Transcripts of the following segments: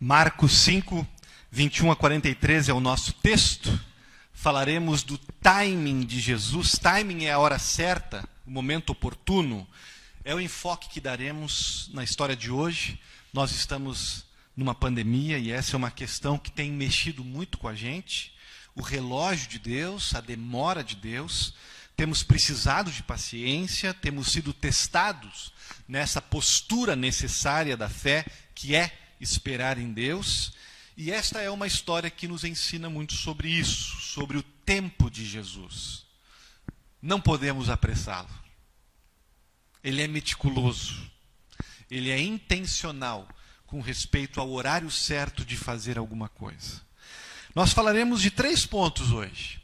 Marcos 5, 21 a 43 é o nosso texto. Falaremos do timing de Jesus. Timing é a hora certa, o momento oportuno. É o enfoque que daremos na história de hoje. Nós estamos numa pandemia e essa é uma questão que tem mexido muito com a gente. O relógio de Deus, a demora de Deus. Temos precisado de paciência, temos sido testados nessa postura necessária da fé, que é esperar em Deus. E esta é uma história que nos ensina muito sobre isso, sobre o tempo de Jesus. Não podemos apressá-lo. Ele é meticuloso. Ele é intencional com respeito ao horário certo de fazer alguma coisa. Nós falaremos de 3 pontos hoje.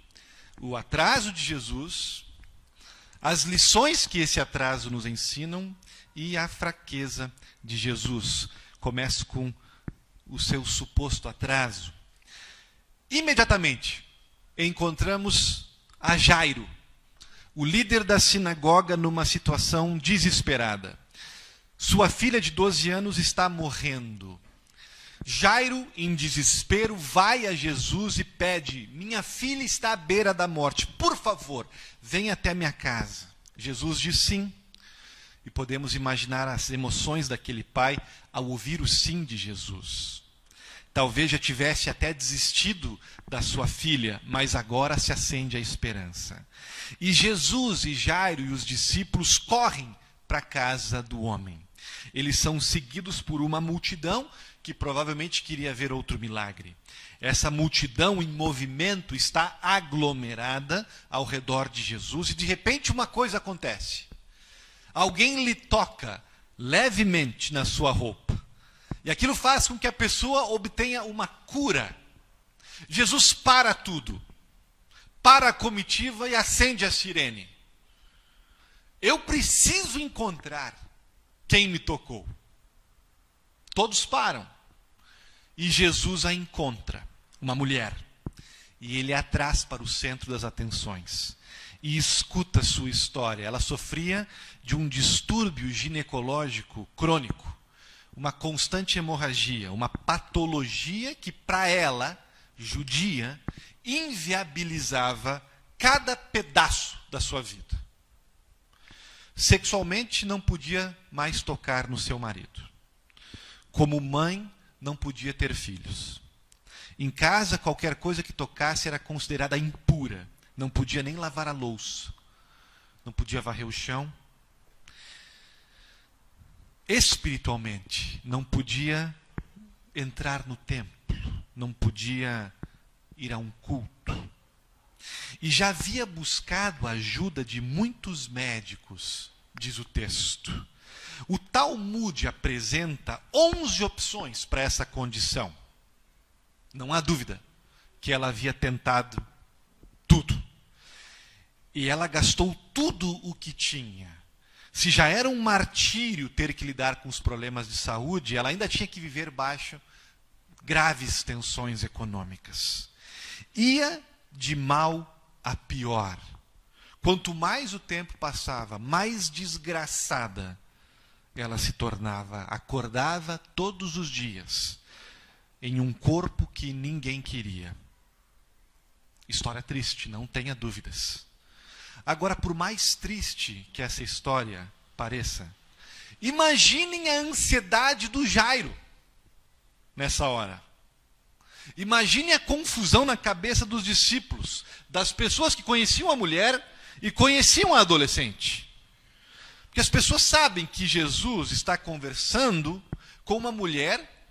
O atraso de Jesus, as lições que esse atraso nos ensinam e a fraqueza de Jesus. Começo com o seu suposto atraso. Imediatamente encontramos a Jairo, o líder da sinagoga, numa situação desesperada. Sua filha de 12 anos está morrendo. Jairo, em desespero, vai a Jesus e pede: minha filha está à beira da morte, por favor, venha até minha casa. Jesus diz sim. E podemos imaginar as emoções daquele pai ao ouvir o sim de Jesus. Talvez já tivesse até desistido da sua filha, mas agora se acende a esperança. E Jesus e Jairo e os discípulos correm para a casa do homem. Eles são seguidos por uma multidão que provavelmente queria ver outro milagre. Essa multidão em movimento está aglomerada ao redor de Jesus e de repente uma coisa acontece. Alguém lhe toca levemente na sua roupa. E aquilo faz com que a pessoa obtenha uma cura. Jesus para tudo. Para a comitiva e acende a sirene. Eu preciso encontrar quem me tocou. Todos param. E Jesus a encontra, uma mulher. E ele a traz para o centro das atenções. E escuta sua história. Ela sofria de um distúrbio ginecológico crônico, uma constante hemorragia, uma patologia que para ela, judia, inviabilizava cada pedaço da sua vida. Sexualmente não podia mais tocar no seu marido. Como mãe, não podia ter filhos. Em casa, qualquer coisa que tocasse era considerada impura. Não podia nem lavar a louça. Não podia varrer o chão. Espiritualmente, não podia entrar no templo. Não podia ir a um culto. E já havia buscado a ajuda de muitos médicos, diz o texto. O Talmud apresenta 11 opções para essa condição. Não há dúvida que ela havia tentado tudo. E ela gastou tudo o que tinha. Se já era um martírio ter que lidar com os problemas de saúde, ela ainda tinha que viver baixo graves tensões econômicas. Ia de mal a pior. Quanto mais o tempo passava, mais desgraçada ela se tornava. Acordava todos os dias em um corpo que ninguém queria. História triste, não tenha dúvidas. Agora, por mais triste que essa história pareça, imaginem a ansiedade do Jairo nessa hora. Imagine a confusão na cabeça dos discípulos, das pessoas que conheciam a mulher e conheciam a adolescente. Porque as pessoas sabem que Jesus está conversando com uma mulher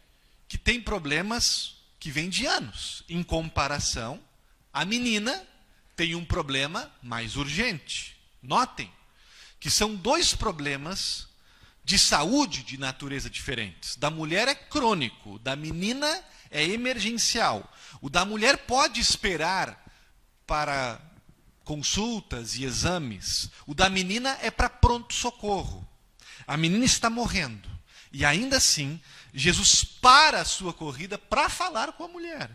que tem problemas que vêm de anos. Em comparação, a menina tem um problema mais urgente. Notem que são 2 problemas de saúde de natureza diferentes. Da mulher é crônico, da menina é emergencial. O da mulher pode esperar para consultas e exames. O da menina é para pronto-socorro. A menina está morrendo. E ainda assim, Jesus para a sua corrida para falar com a mulher.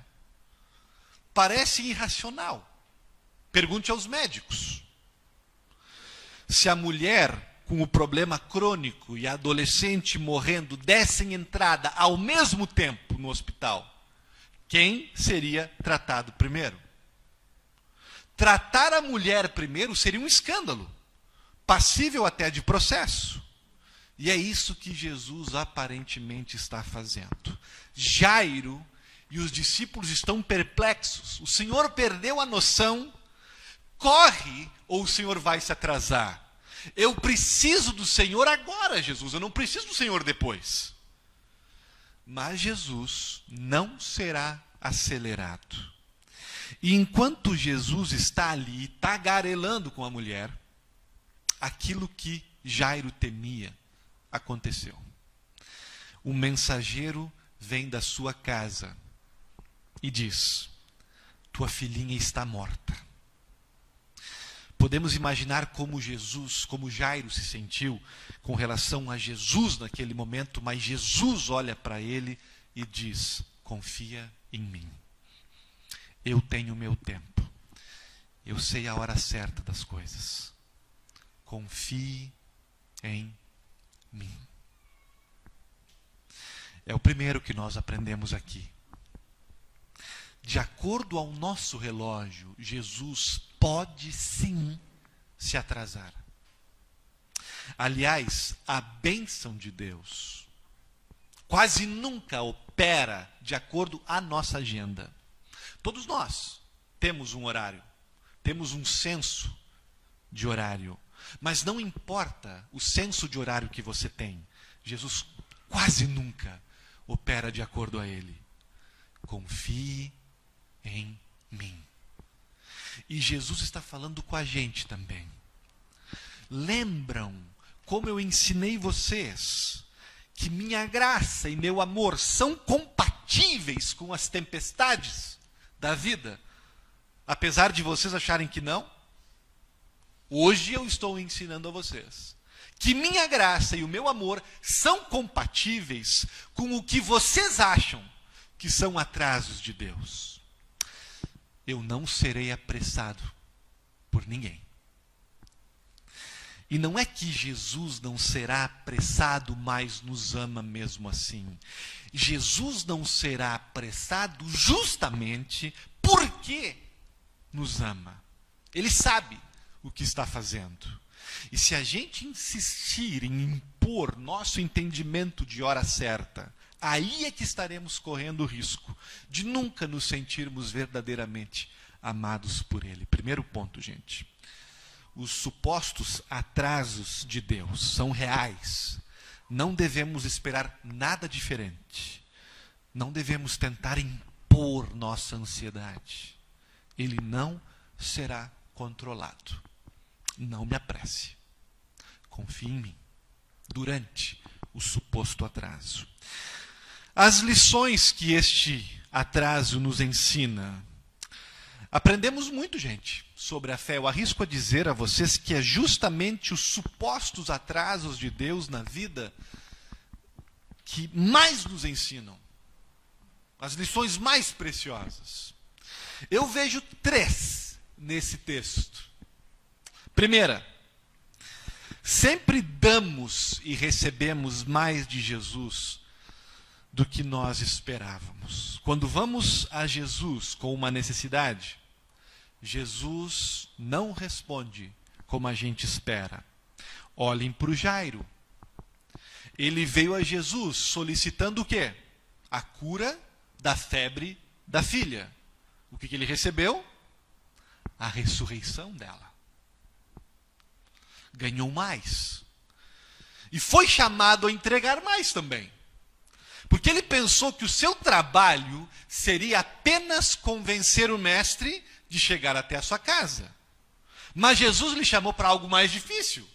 Parece irracional. Pergunte aos médicos. Se a mulher com o problema crônico e a adolescente morrendo dessem entrada ao mesmo tempo no hospital, quem seria tratado primeiro? Tratar a mulher primeiro seria um escândalo, passível até de processo. E é isso que Jesus aparentemente está fazendo. Jairo e os discípulos estão perplexos. O Senhor perdeu a noção. Corre ou o Senhor vai se atrasar? Eu preciso do Senhor agora, Jesus. Eu não preciso do Senhor depois. Mas Jesus não será acelerado. E enquanto Jesus está ali, tagarelando com a mulher, aquilo que Jairo temia aconteceu. Um mensageiro vem da sua casa e diz: tua filhinha está morta. Podemos imaginar como Jairo se sentiu com relação a Jesus naquele momento, mas Jesus olha para ele e diz: confia em mim. Eu tenho meu tempo. Eu sei a hora certa das coisas. Confie em mim. É o primeiro que nós aprendemos aqui. De acordo ao nosso relógio, Jesus pode sim se atrasar. Aliás, a bênção de Deus quase nunca opera de acordo à nossa agenda. Todos nós temos um horário, temos um senso de horário, mas não importa o senso de horário que você tem, Jesus quase nunca opera de acordo a ele. Confie em mim. E Jesus está falando com a gente também. Lembram como eu ensinei vocês que minha graça e meu amor são compatíveis com as tempestades da vida, apesar de vocês acharem que não? Hoje eu estou ensinando a vocês que minha graça e o meu amor são compatíveis com o que vocês acham que são atrasos de Deus. Eu não serei apressado por ninguém. E não é que Jesus não será apressado, mas nos ama mesmo assim. Jesus não será apressado justamente porque nos ama. Ele sabe o que está fazendo. E se a gente insistir em impor nosso entendimento de hora certa, aí é que estaremos correndo o risco de nunca nos sentirmos verdadeiramente amados por Ele. Primeiro ponto, gente. Os supostos atrasos de Deus são reais. Não devemos esperar nada diferente. Não devemos tentar impor nossa ansiedade. Ele não será controlado. Não me apresse. Confie em mim. Durante o suposto atraso. As lições que este atraso nos ensina. Aprendemos muito, gente, sobre a fé. Eu arrisco a dizer a vocês que é justamente os supostos atrasos de Deus na vida que mais nos ensinam. As lições mais preciosas. Eu vejo 3 nesse texto. Primeira, sempre damos e recebemos mais de Jesus do que nós esperávamos. Quando vamos a Jesus com uma necessidade, Jesus não responde como a gente espera. Olhem para o Jairo. Ele veio a Jesus solicitando o quê? A cura da febre da filha. O que ele recebeu? A ressurreição dela. Ganhou mais. E foi chamado a entregar mais também. Porque ele pensou que o seu trabalho seria apenas convencer o mestre de chegar até a sua casa. Mas Jesus lhe chamou para algo mais difícil.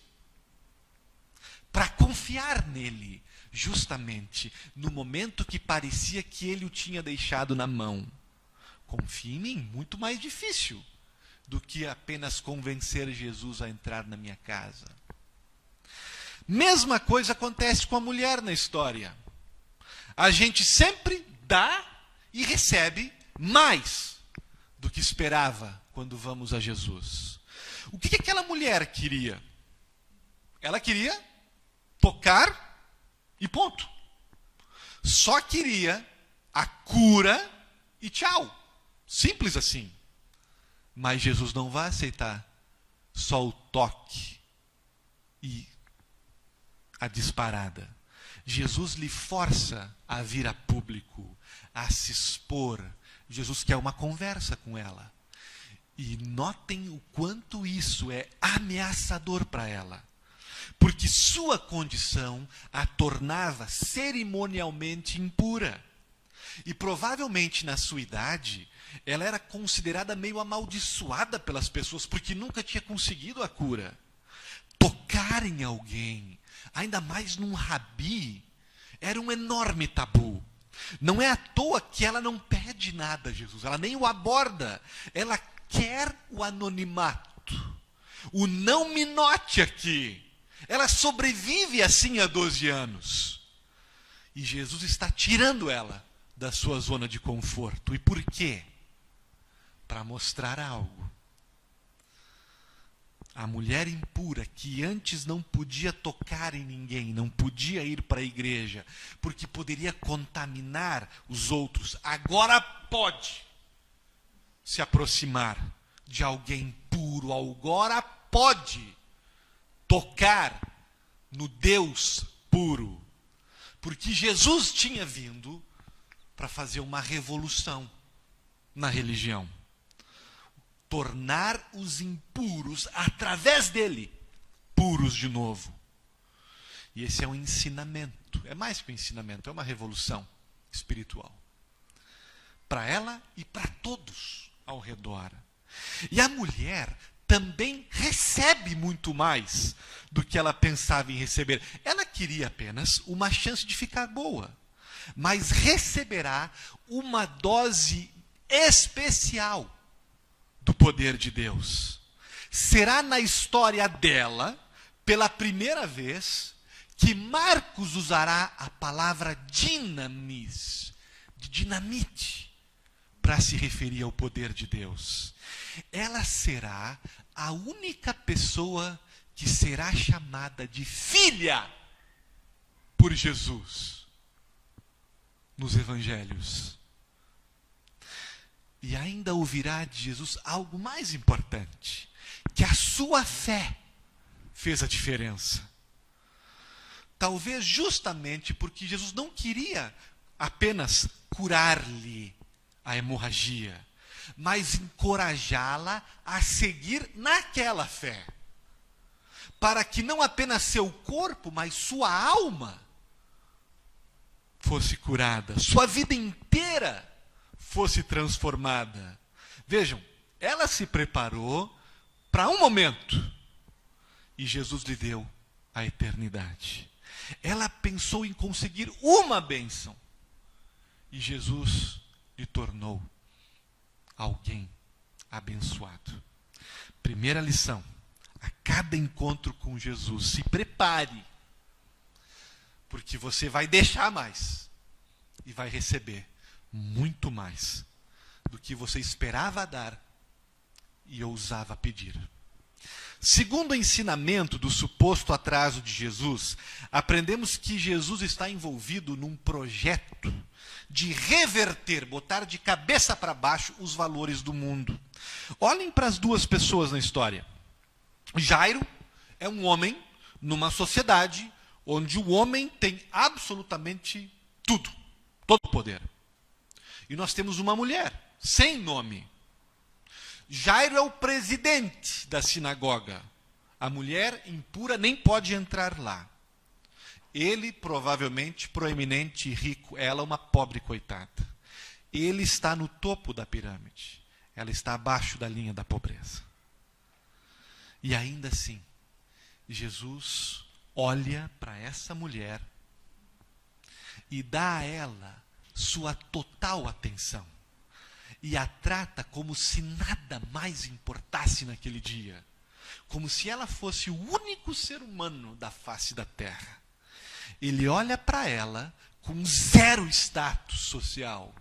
Para confiar nele, justamente no momento que parecia que ele o tinha deixado na mão. Confie em mim, muito mais difícil do que apenas convencer Jesus a entrar na minha casa. Mesma coisa acontece com a mulher na história. A gente sempre dá e recebe mais do que esperava quando vamos a Jesus. O que aquela mulher queria? Ela queria tocar e ponto. Só queria a cura e tchau. Simples assim. Mas Jesus não vai aceitar só o toque e a disparada. Jesus lhe força a vir a público, a se expor. Jesus quer uma conversa com ela. E notem o quanto isso é ameaçador para ela. Porque sua condição a tornava cerimonialmente impura. E provavelmente na sua idade, ela era considerada meio amaldiçoada pelas pessoas, porque nunca tinha conseguido a cura. Tocar em alguém, ainda mais num rabi, era um enorme tabu. Não é à toa que ela não pede nada a Jesus, ela nem o aborda. Ela quer o anonimato. O não me note aqui. Ela sobrevive assim há 12 anos. E Jesus está tirando ela da sua zona de conforto. E por quê? Para mostrar algo. A mulher impura, que antes não podia tocar em ninguém, não podia ir para a igreja, porque poderia contaminar os outros, agora pode se aproximar de alguém puro, agora pode tocar no Deus puro. Porque Jesus tinha vindo para fazer uma revolução na religião. Tornar os impuros, através dele, puros de novo. E esse é um ensinamento. É mais que um ensinamento, é uma revolução espiritual. Para ela e para todos ao redor. E a mulher também recebe muito mais do que ela pensava em receber. Ela queria apenas uma chance de ficar boa. Mas receberá uma dose especial do poder de Deus. Será na história dela, pela primeira vez, que Marcos usará a palavra dinamis, de dinamite, para se referir ao poder de Deus. Ela será a única pessoa que será chamada de filha por Jesus nos evangelhos. E ainda ouvirá de Jesus algo mais importante, que a sua fé fez a diferença. Talvez justamente porque Jesus não queria apenas curar-lhe a hemorragia, mas encorajá-la a seguir naquela fé. Para que não apenas seu corpo, mas sua alma fosse curada, sua vida inteira fosse transformada. Vejam, ela se preparou para um momento e Jesus lhe deu a eternidade. Ela pensou em conseguir uma bênção e Jesus lhe tornou alguém abençoado. Primeira lição: a cada encontro com Jesus, se prepare, porque você vai deixar mais e vai receber muito mais do que você esperava dar e ousava pedir. Segundo o ensinamento do suposto atraso de Jesus, aprendemos que Jesus está envolvido num projeto de reverter, botar de cabeça para baixo os valores do mundo. Olhem para as duas pessoas na história. Jairo é um homem numa sociedade onde o homem tem absolutamente tudo, todo o poder. E nós temos uma mulher sem nome. Jairo é o presidente da sinagoga. A mulher impura nem pode entrar lá. Ele, provavelmente, proeminente e rico. Ela, uma pobre coitada. Ele está no topo da pirâmide. Ela está abaixo da linha da pobreza. E ainda assim, Jesus olha para essa mulher e dá a ela sua total atenção. E a trata como se nada mais importasse naquele dia. Como se ela fosse o único ser humano da face da terra. Ele olha para ela com zero status social.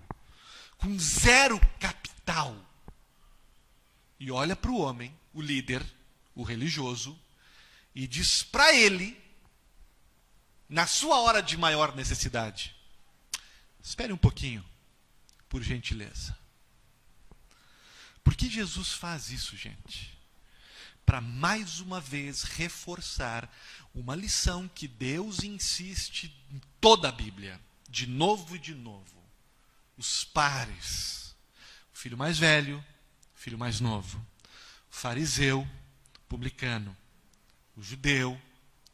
Com zero capital. E olha para o homem, o líder, o religioso, e diz para ele, na sua hora de maior necessidade: espere um pouquinho, por gentileza. Por que Jesus faz isso, gente? Para mais uma vez reforçar uma lição que Deus insiste em toda a Bíblia, de novo e de novo. Os pares. O filho mais velho, o filho mais novo. O fariseu, o publicano. O judeu,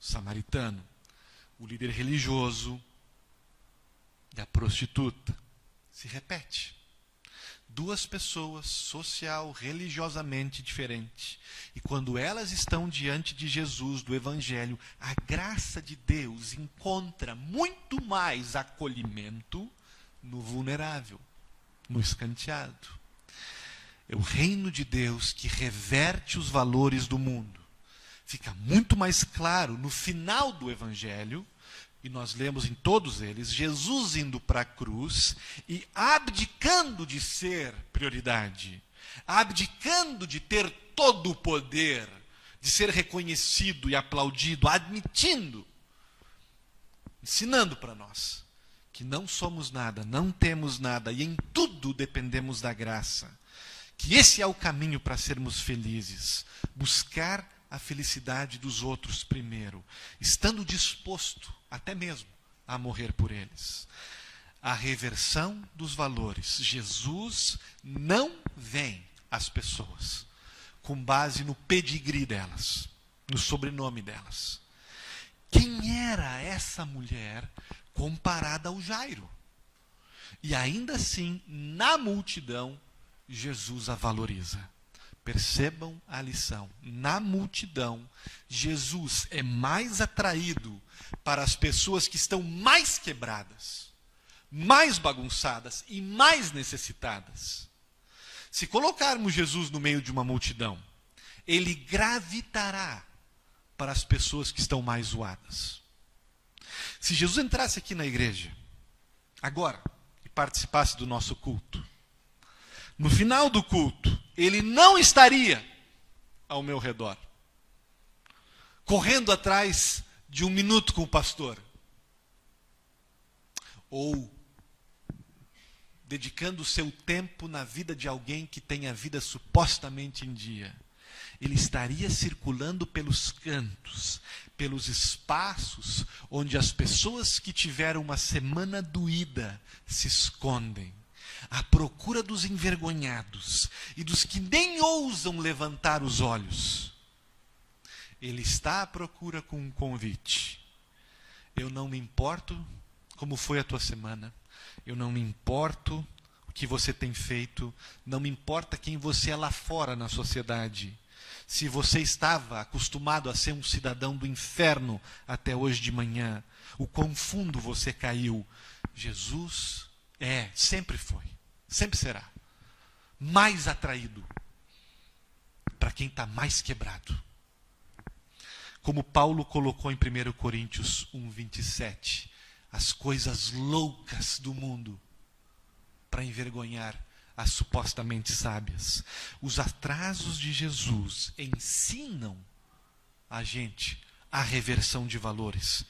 o samaritano. O líder religioso e a prostituta. Se repete. Duas pessoas social, religiosamente diferentes. E quando elas estão diante de Jesus, do Evangelho, a graça de Deus encontra muito mais acolhimento no vulnerável, no escanteado. É o reino de Deus que reverte os valores do mundo. Fica muito mais claro no final do Evangelho, e nós lemos em todos eles, Jesus indo para a cruz e abdicando de ser prioridade, abdicando de ter todo o poder, de ser reconhecido e aplaudido, admitindo, ensinando para nós que não somos nada, não temos nada e em tudo dependemos da graça. Que esse é o caminho para sermos felizes, buscar a felicidade dos outros primeiro, estando disposto até mesmo a morrer por eles. A reversão dos valores. Jesus não vem às pessoas com base no pedigree delas, no sobrenome delas. Quem era essa mulher comparada ao Jairo? E ainda assim, na multidão, Jesus a valoriza. Percebam a lição. Na multidão, Jesus é mais atraído para as pessoas que estão mais quebradas, mais bagunçadas e mais necessitadas. Se colocarmos Jesus no meio de uma multidão, ele gravitará para as pessoas que estão mais zoadas. Se Jesus entrasse aqui na igreja, agora, e participasse do nosso culto, no final do culto, ele não estaria ao meu redor, correndo atrás de 1 minuto com o pastor, ou dedicando o seu tempo na vida de alguém que tem a vida supostamente em dia. Ele estaria circulando pelos cantos, pelos espaços onde as pessoas que tiveram uma semana doída se escondem, à procura dos envergonhados e dos que nem ousam levantar os olhos. Ele está à procura com um convite. Eu não me importo como foi a tua semana, eu não me importo o que você tem feito, não me importa quem você é lá fora na sociedade. Se você estava acostumado a ser um cidadão do inferno até hoje de manhã, o quão fundo você caiu. Jesus sempre foi, sempre será, mais atraído para quem está mais quebrado. Como Paulo colocou em 1 Coríntios 1:27, as coisas loucas do mundo para envergonhar as supostamente sábias. Os atrasos de Jesus ensinam a gente a reversão de valores.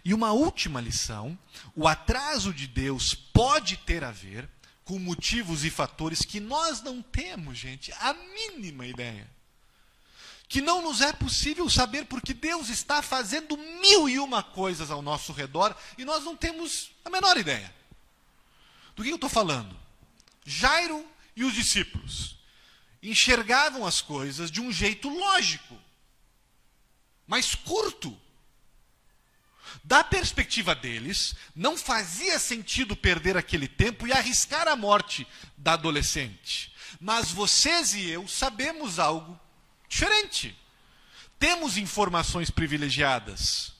E uma última lição: o atraso de Deus pode ter a ver com motivos e fatores que nós não temos, gente, a mínima ideia. Que não nos é possível saber porque Deus está fazendo 1001 coisas ao nosso redor e nós não temos a menor ideia. Do que eu estou falando? Jairo e os discípulos enxergavam as coisas de um jeito lógico, mas curto. Da perspectiva deles, não fazia sentido perder aquele tempo e arriscar a morte da adolescente. Mas vocês e eu sabemos algo diferente. Temos informações privilegiadas.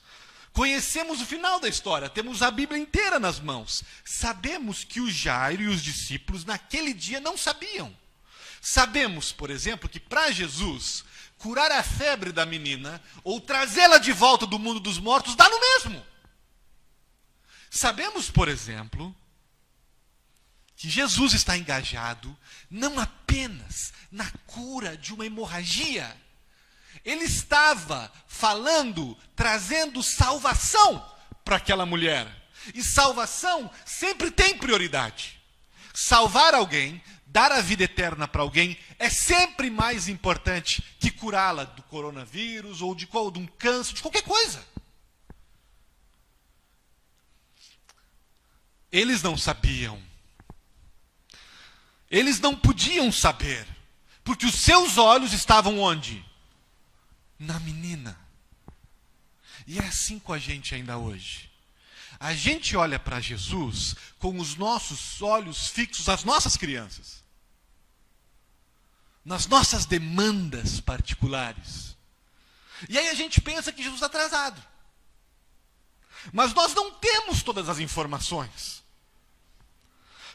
Conhecemos o final da história, temos a Bíblia inteira nas mãos. Sabemos que o Jairo e os discípulos naquele dia não sabiam. Sabemos, por exemplo, que para Jesus, curar a febre da menina ou trazê-la de volta do mundo dos mortos dá no mesmo. Sabemos, por exemplo, que Jesus está engajado não apenas na cura de uma hemorragia. Ele estava falando, trazendo salvação para aquela mulher. E salvação sempre tem prioridade. salvar alguém, dar a vida eterna para alguém, é sempre mais importante que curá-la do coronavírus ou de um câncer, de qualquer coisa. Eles não sabiam. Eles não podiam saber. Porque os seus olhos estavam onde? Na menina. E é assim com a gente ainda hoje. A gente olha para Jesus com os nossos olhos fixos nas nossas crianças. Nas nossas demandas particulares. E aí a gente pensa que Jesus está atrasado. Mas nós não temos todas as informações.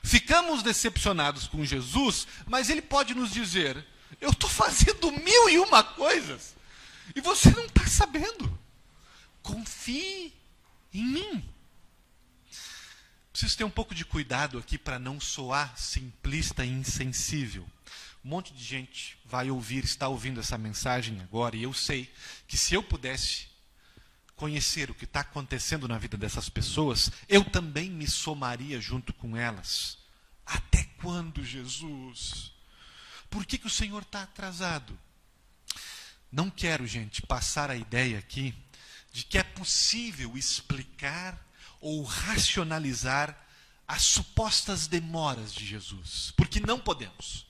Ficamos decepcionados com Jesus, mas ele pode nos dizer, eu estou fazendo 1001 coisas, e você não está sabendo. Confie em mim. Preciso ter um pouco de cuidado aqui para não soar simplista e insensível. Um monte de gente vai ouvir, está ouvindo essa mensagem agora, e eu sei que se eu pudesse conhecer o que está acontecendo na vida dessas pessoas, eu também me somaria junto com elas. Até quando, Jesus? Por que o Senhor está atrasado? Não quero, gente, passar a ideia aqui de que é possível explicar ou racionalizar as supostas demoras de Jesus. Porque não podemos.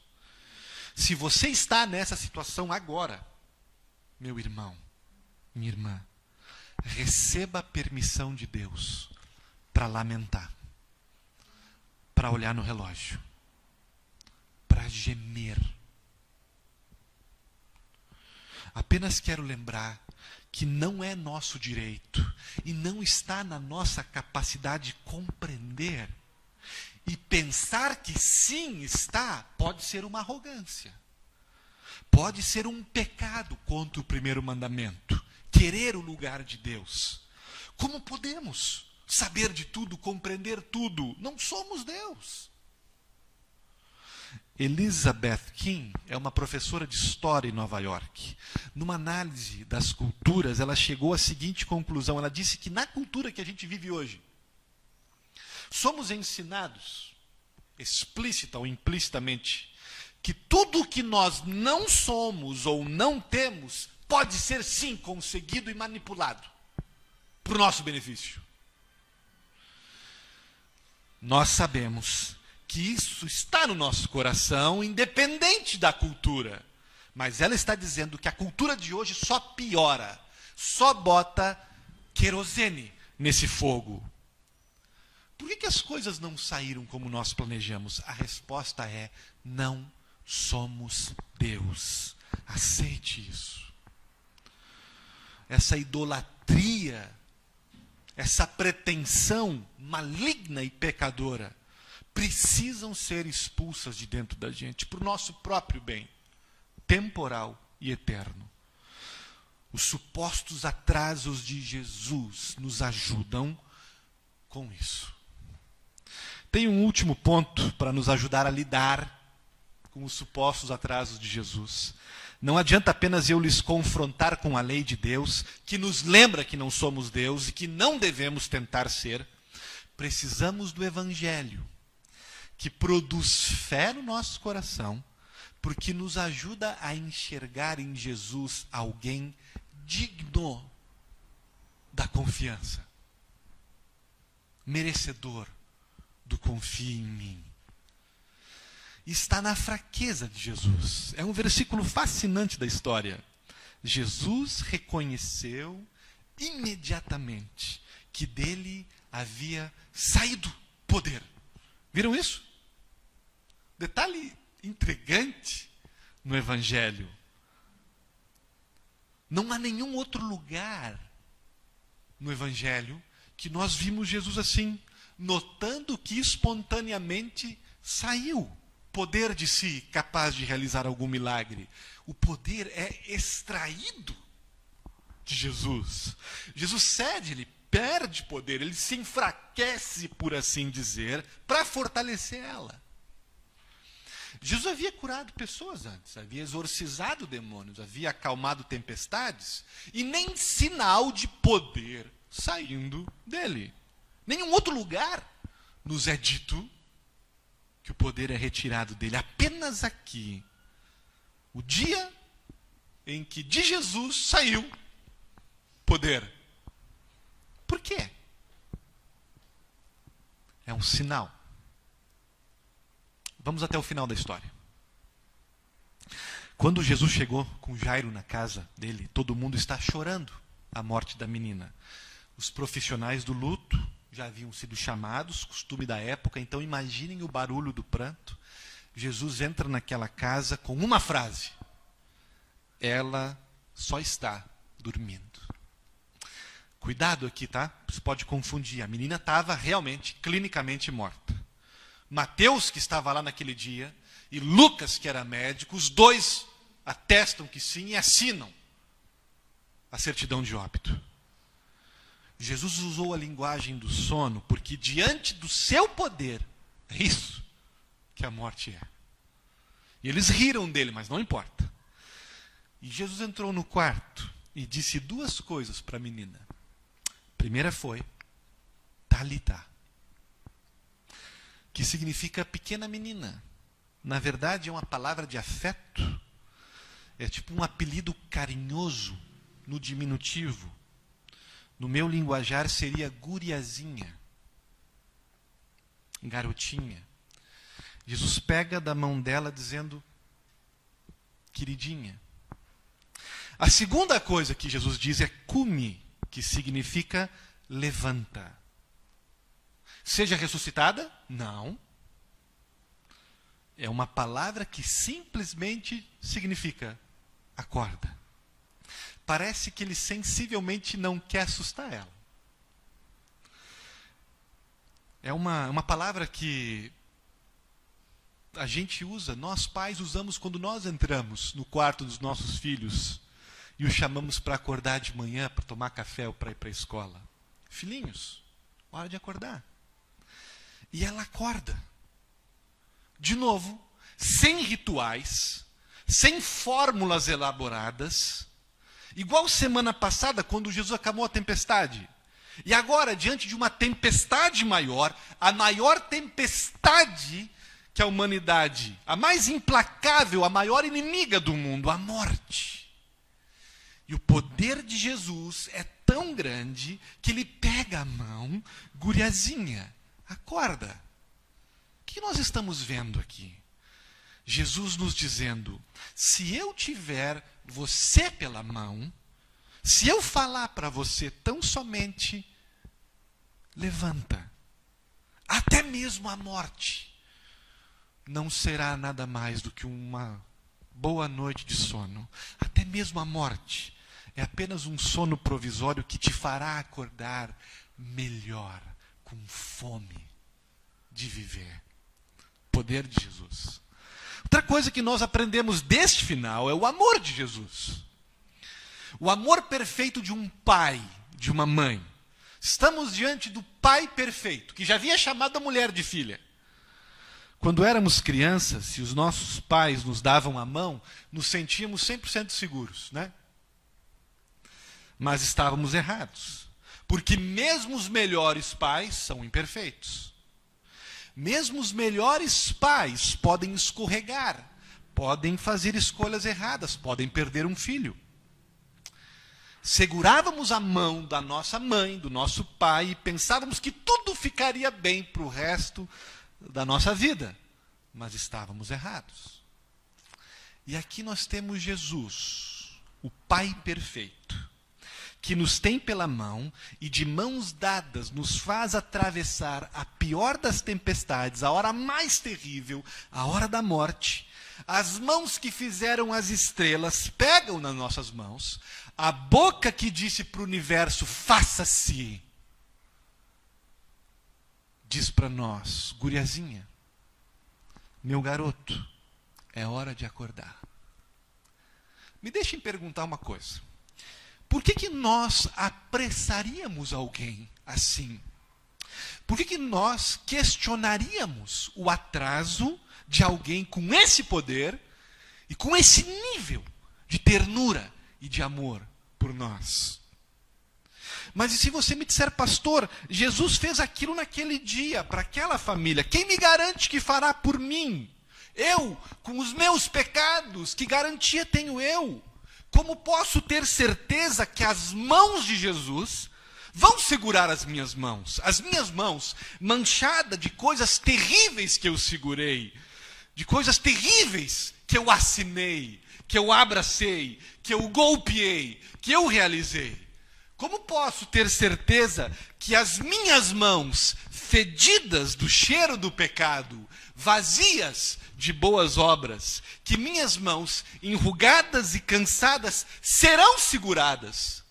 Se você está nessa situação agora, meu irmão, minha irmã, receba a permissão de Deus para lamentar, para olhar no relógio, para gemer. Apenas quero lembrar que não é nosso direito e não está na nossa capacidade de compreender. E pensar que sim está, pode ser uma arrogância. Pode ser um pecado contra o primeiro mandamento. Querer o lugar de Deus. Como podemos saber de tudo, compreender tudo? Não somos Deus. Elizabeth King é uma professora de história em Nova York. Numa análise das culturas, ela chegou à seguinte conclusão. Ela disse que na cultura que a gente vive hoje, somos ensinados, explícita ou implicitamente, que tudo o que nós não somos ou não temos pode ser sim conseguido e manipulado para o nosso benefício. Nós sabemos que isso está no nosso coração, independente da cultura. Mas ela está dizendo que a cultura de hoje só piora, só bota querosene nesse fogo. Por que as coisas não saíram como nós planejamos? A resposta é: não somos Deus. Aceite isso. Essa idolatria, essa pretensão maligna e pecadora, precisam ser expulsas de dentro da gente, para o nosso próprio bem, temporal e eterno. Os supostos atrasos de Jesus nos ajudam com isso. Tem um último ponto para nos ajudar a lidar com os supostos atrasos de Jesus. Não adianta apenas eu lhes confrontar com a lei de Deus, que nos lembra que não somos Deus e que não devemos tentar ser. Precisamos do Evangelho, que produz fé no nosso coração, porque nos ajuda a enxergar em Jesus alguém digno da confiança, merecedor do confie em mim. Está na fraqueza de Jesus. É um versículo fascinante da história. Jesus reconheceu imediatamente que dele havia saído poder. Viram isso? Detalhe intrigante no Evangelho. Não há nenhum outro lugar no Evangelho que nós vimos Jesus assim, notando que espontaneamente saiu poder de si, capaz de realizar algum milagre. O poder é extraído de Jesus. Jesus cede, ele perde poder, ele se enfraquece, por assim dizer, para fortalecer ela. Jesus havia curado pessoas antes, havia exorcizado demônios, havia acalmado tempestades, e nem sinal de poder saindo dele. Nenhum outro lugar nos é dito que o poder é retirado dele. Apenas aqui, o dia em que de Jesus saiu poder. Por quê? É um sinal. Vamos até o final da história. Quando Jesus chegou com Jairo na casa dele, todo mundo está chorando a morte da menina. Os profissionais do luto já haviam sido chamados, costume da época, então imaginem o barulho do pranto. Jesus entra naquela casa com uma frase: ela só está dormindo. Cuidado aqui, tá? Você pode confundir. A menina estava realmente, clinicamente morta. Mateus, que estava lá naquele dia, e Lucas, que era médico, os dois atestam que sim e assinam a certidão de óbito. Jesus usou a linguagem do sono porque diante do seu poder, é isso que a morte é. E eles riram dele, mas não importa. E Jesus entrou no quarto e disse duas coisas para a menina. A primeira foi, Talitá, que significa pequena menina. Na verdade, é uma palavra de afeto. É tipo um apelido carinhoso no diminutivo. No meu linguajar seria guriazinha, garotinha. Jesus pega da mão dela dizendo, queridinha. A segunda coisa que Jesus diz é cumi, que significa levanta. Seja ressuscitada? Não. É uma palavra que simplesmente significa acorda. Parece que ele sensivelmente não quer assustar ela. É uma palavra que a gente usa, nós pais usamos quando nós entramos no quarto dos nossos filhos e os chamamos para acordar de manhã, para tomar café ou para ir para a escola. Filhinhos, hora de acordar. E ela acorda. De novo, sem rituais, sem fórmulas elaboradas, igual semana passada, quando Jesus acalmou a tempestade. E agora, diante de uma tempestade maior, a maior tempestade que a humanidade, a mais implacável, a maior inimiga do mundo, a morte. E o poder de Jesus é tão grande que ele pega a mão, guriazinha, acorda. O que nós estamos vendo aqui? Jesus nos dizendo, se eu tiver você pela mão, se eu falar para você tão somente, levanta. Até mesmo a morte não será nada mais do que uma boa noite de sono. Até mesmo a morte é apenas um sono provisório que te fará acordar melhor, com fome de viver. Poder de Jesus. Outra coisa que nós aprendemos deste final é o amor de Jesus. O amor perfeito de um pai, de uma mãe. Estamos diante do pai perfeito, que já havia chamado a mulher de filha. Quando éramos crianças, se os nossos pais nos davam a mão, nos sentíamos 100% seguros, né? Mas estávamos errados. Porque mesmo os melhores pais são imperfeitos. Mesmo os melhores pais podem escorregar, podem fazer escolhas erradas, podem perder um filho. Segurávamos a mão da nossa mãe, do nosso pai, e pensávamos que tudo ficaria bem para o resto da nossa vida. Mas estávamos errados. E aqui nós temos Jesus, o Pai perfeito, que nos tem pela mão e de mãos dadas nos faz atravessar a pior das tempestades, a hora mais terrível, a hora da morte. As mãos que fizeram as estrelas pegam nas nossas mãos, a boca que disse para o universo, faça-se, diz para nós, guriazinha, meu garoto, é hora de acordar. Me deixem perguntar uma coisa. Por que nós apressaríamos alguém assim? Por que nós questionaríamos o atraso de alguém com esse poder e com esse nível de ternura e de amor por nós? Mas e se você me disser, pastor, Jesus fez aquilo naquele dia, para aquela família, quem me garante que fará por mim? Eu, com os meus pecados, que garantia tenho eu? Como posso ter certeza que as mãos de Jesus vão segurar as minhas mãos manchadas de coisas terríveis que eu segurei, de coisas terríveis que eu assinei, que eu abracei, que eu golpeei, que eu realizei? Como posso ter certeza que as minhas mãos, fedidas do cheiro do pecado, vazias de boas obras, que minhas mãos, enrugadas e cansadas, serão seguradas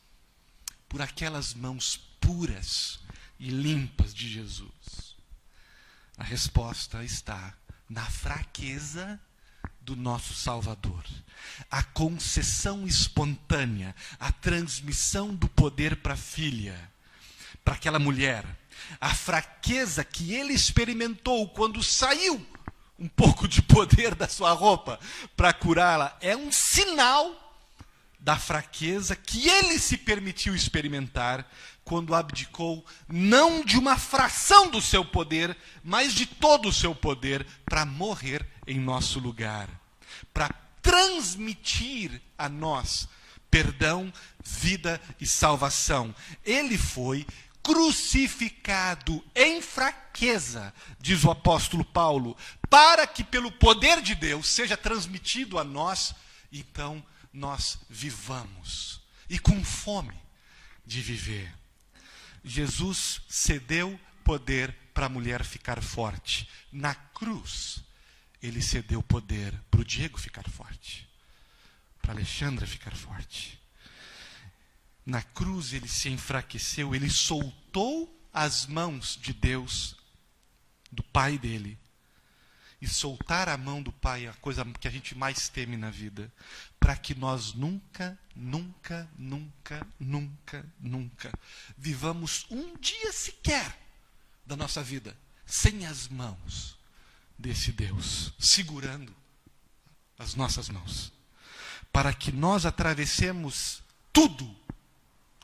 por aquelas mãos puras e limpas de Jesus? A resposta está na fraqueza do nosso Salvador. A concessão espontânea, a transmissão do poder para a filha, para aquela mulher. A fraqueza que ele experimentou quando saiu um pouco de poder da sua roupa para curá-la é um sinal da fraqueza que ele se permitiu experimentar quando abdicou não de uma fração do seu poder, mas de todo o seu poder para morrer em nosso lugar, para transmitir a nós perdão, vida e salvação. Ele foi crucificado em fraqueza, diz o apóstolo Paulo, para que pelo poder de Deus seja transmitido a nós, então nós vivamos, e com fome de viver. Jesus cedeu poder para a mulher ficar forte. Na cruz, ele cedeu poder para o Diego ficar forte, para a Alexandra ficar forte. Na cruz ele se enfraqueceu, ele soltou as mãos de Deus, do Pai dele. E soltar a mão do Pai é a coisa que a gente mais teme na vida. Para que nós nunca vivamos um dia sequer da nossa vida sem as mãos desse Deus, segurando as nossas mãos. Para que nós atravessemos tudo,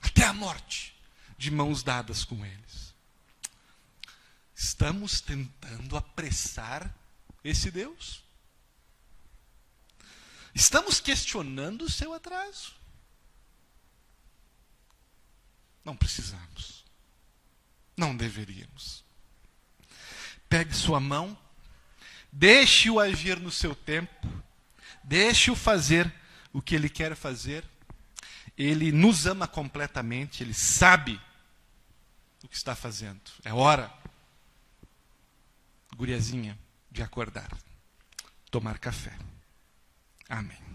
até a morte, de mãos dadas com eles. Estamos tentando apressar esse Deus? Estamos questionando o seu atraso? Não precisamos. Não deveríamos. Pegue sua mão, deixe-o agir no seu tempo, deixe-o fazer o que ele quer fazer. Ele nos ama completamente, ele sabe o que está fazendo. É hora, guriazinha, de acordar, tomar café. Amém.